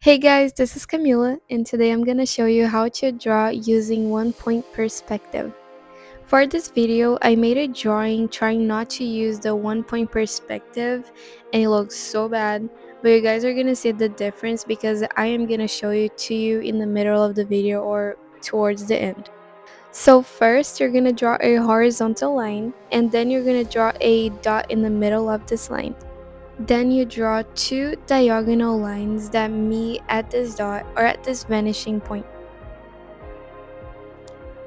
Hey guys, this is Camila, and today I'm gonna show you how to draw using one point perspective. For this video, I made a drawing trying not to use the one point perspective, and it looks so bad, but you guys are gonna see the difference because I am gonna show it to you in the middle of the video or towards the end. So first, you're gonna draw a horizontal line, and then you're gonna draw a dot in the middle of this line. Then you draw two diagonal lines that meet at this dot or at this vanishing point.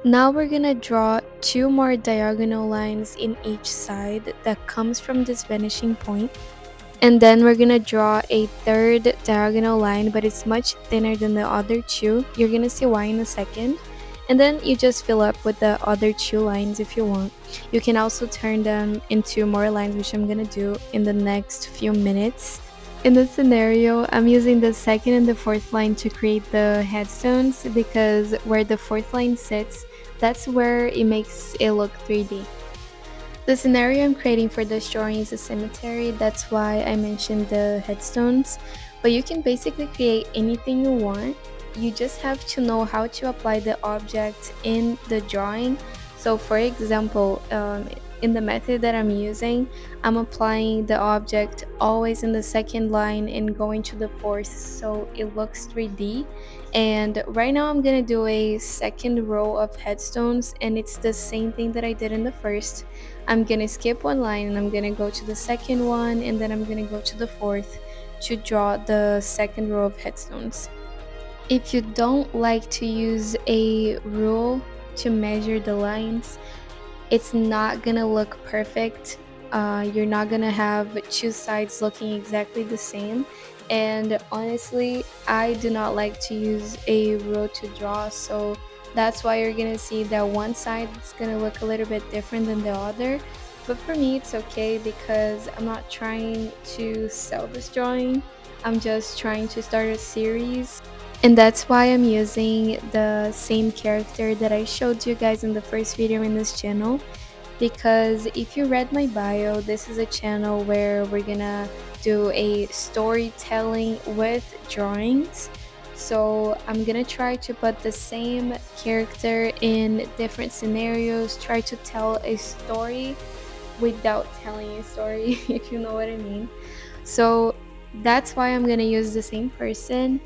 Now we're gonna draw two more diagonal lines in each side that comes from this vanishing point. And then we're gonna draw a third diagonal line, but it's much thinner than the other two. You're gonna see why in a second. And then you just fill up with the other two lines if you want. You can also turn them into more lines, which I'm gonna do in the next few minutes. In this scenario, I'm using the second and the fourth line to create the headstones because where the fourth line sits, that's where it makes it look 3D. The scenario I'm creating for this drawing is a cemetery, that's why I mentioned the headstones, but you can basically create anything you want. You just have to know how to apply the object in the drawing. So for example, in the method that I'm using, I'm applying the object always in the second line and going to the fourth so it looks 3D. And right now I'm gonna do a second row of headstones, and it's the same thing that I did in the first. I'm gonna skip one line and I'm gonna go to the second one, and then I'm gonna go to the fourth to draw the second row of headstones. If you don't like to use a rule to measure the lines, it's not gonna look perfect. You're not gonna have two sides looking exactly the same. And honestly, I do not like to use a rule to draw, so that's why you're gonna see that one side is gonna look a little bit different than the other. But for me, it's okay because I'm not trying to sell this drawing. I'm just trying to start a series, and that's why I'm using the same character that I showed you guys in the first video in this channel. Because if you read my bio, this is a channel where we're gonna do a storytelling with drawings. So I'm gonna try to put the same character in different scenarios, try to tell a story without telling a story, if you know what I mean. So that's why I'm gonna use the same person,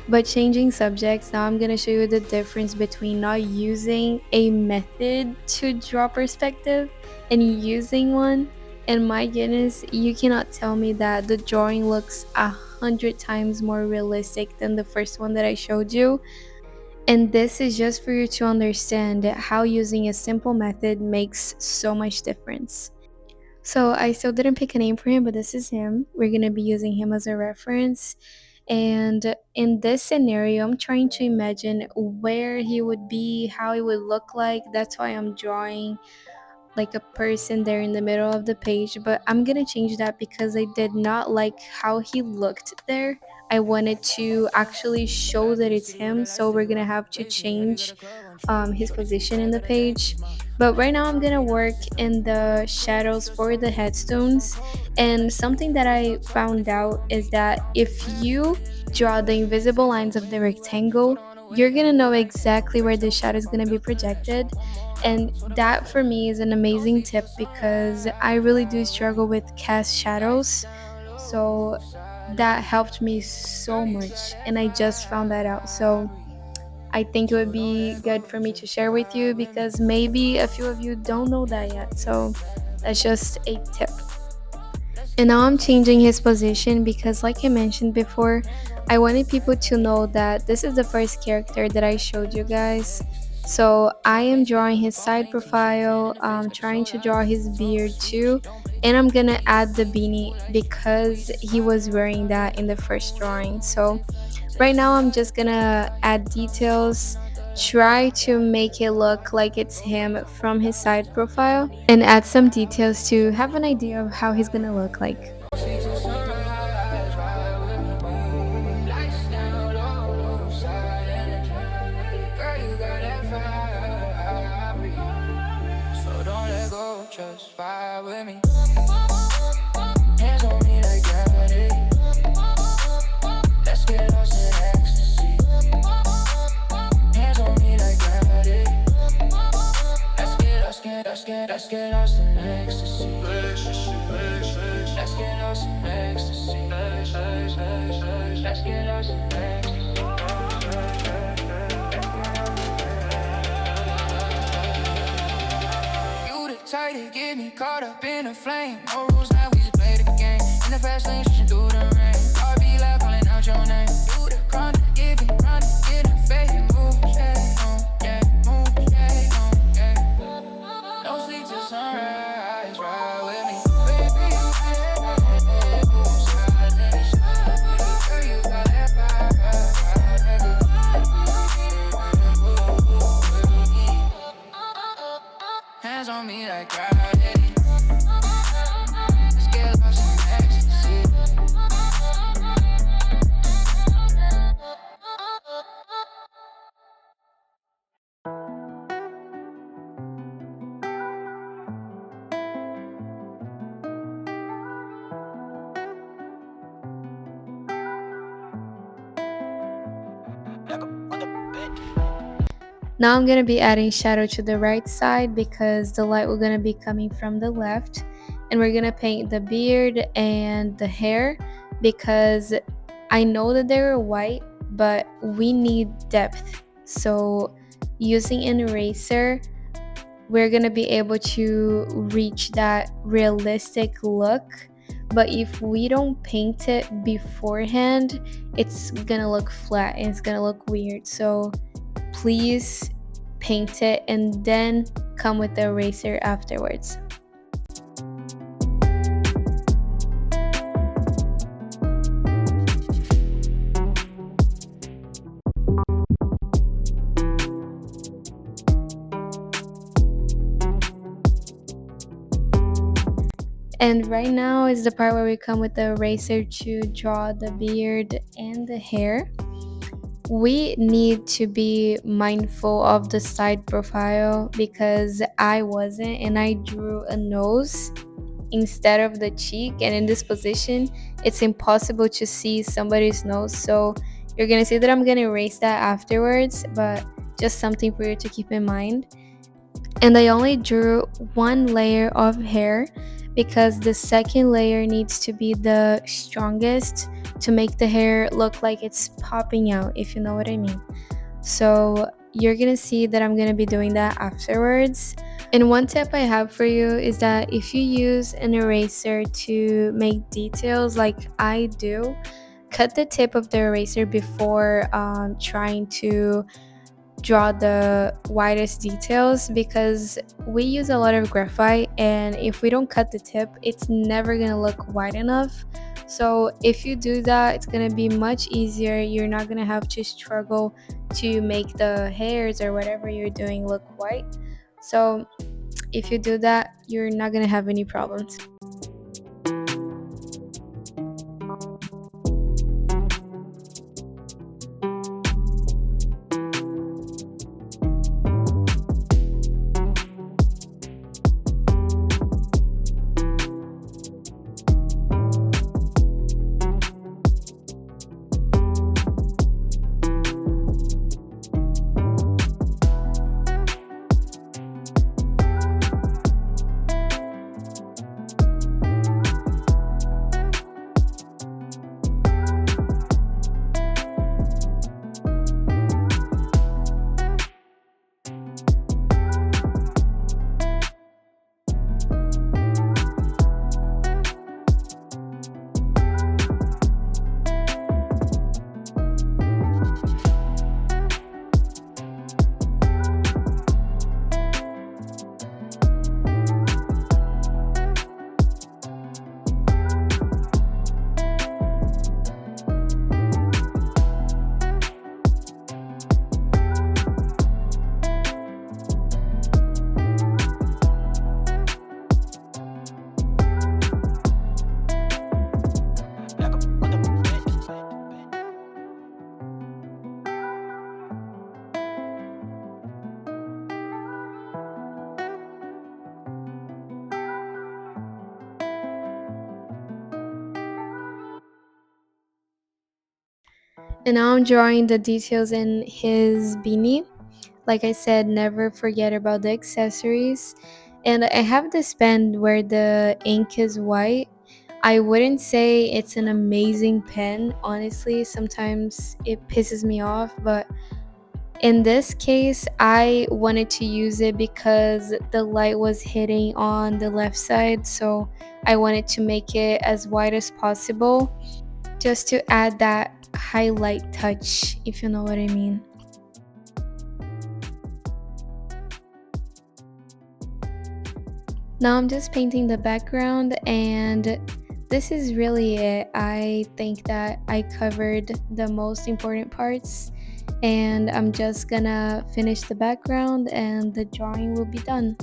but changing subjects. Now I'm gonna show you the difference between not using a method to draw perspective and using one. And my goodness, you cannot tell me that the drawing looks 100 times more realistic than the first one that I showed you. And this is just for you to understand how using a simple method makes so much difference. So I still didn't pick a name for him, but this is him. We're gonna be using him as a reference. And in this scenario, I'm trying to imagine where he would be, how it would look like. That's why I'm drawing like a person there in the middle of the page. But I'm gonna change that because I did not like how he looked there. I wanted to actually show that it's him, so we're gonna have to change his position in the page. But right now I'm gonna work in the shadows for the headstones. And something that I found out is that if you draw the invisible lines of the rectangle, you're gonna know exactly where the shadow is gonna be projected. And that for me is an amazing tip because I really do struggle with cast shadows. So that helped me so much, and I just found that out. So I think it would be good for me to share with you because maybe a few of you don't know that yet. So that's just a tip. And now I'm changing his position because, like I mentioned before, I wanted people to know that this is the first character that I showed you guys. So I am drawing his side profile, trying to draw his beard too, and I'm gonna add the beanie because he was wearing that in the first drawing. So right now I'm just gonna add details, try to make it look like it's him from his side profile, and add some details to have an idea of how he's gonna look like. Just vibe with me. Hands on me like gravity. Let's get lost in You the type to get me caught up in a flame. No rules, now we just play the game. In the fast lane, pushing through the rain. I'll be loud, calling out your name. You the crowd to give me, run to get a fake move. Yeah, move, yeah. No sleep till sunrise, ride with me. Baby, you move silent. Girl, you got that fire, nigga. Hands on me like gravity. Let's get lost in ecstasy. Now I'm going to be adding shadow to the right side because the light will going to be coming from the left. And we're going to paint the beard and the hair because I know that they were white, but we need depth. So using an eraser, we're going to be able to reach that realistic look. But if we don't paint it beforehand, it's going to look flat and it's going to look weird. So please paint it and then come with the eraser afterwards. And right now is the part where we come with the eraser to draw the beard and the hair. We need to be mindful of the side profile because I wasn't, and I drew a nose instead of the cheek, and in this position it's impossible to see somebody's nose. So you're gonna see that I'm gonna erase that afterwards, but just something for you to keep in mind. And I only drew one layer of hair because the second layer needs to be the strongest to make the hair look like it's popping out, if you know what I mean. So you're gonna see that I'm gonna be doing that afterwards. And one tip I have for you is that if you use an eraser to make details like I do, cut the tip of the eraser before trying to draw the widest details because we use a lot of graphite, and if we don't cut the tip, it's never gonna look wide enough. So if you do that, it's gonna be much easier. You're not gonna have to struggle to make the hairs or whatever you're doing look white. So if you do that, you're not gonna have any problems. And now I'm drawing the details in his beanie. Like I said, never forget about the accessories. And I have this pen where the ink is white. I wouldn't say it's an amazing pen, honestly. Sometimes it pisses me off, but in this case, I wanted to use it because the light was hitting on the left side, so I wanted to make it as wide as possible just to add that highlight touch, if you know what I mean. Now I'm just painting the background, and this is really it. I think that I covered the most important parts, and I'm just gonna finish the background and the drawing will be done.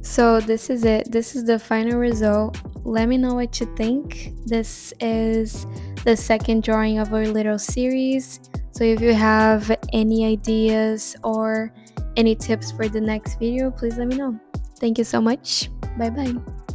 So this is it. This is the final result. Let me know what you think. This is the second drawing of our little series. So if you have any ideas or any tips for the next video, please let me know. Thank you so much. Bye bye.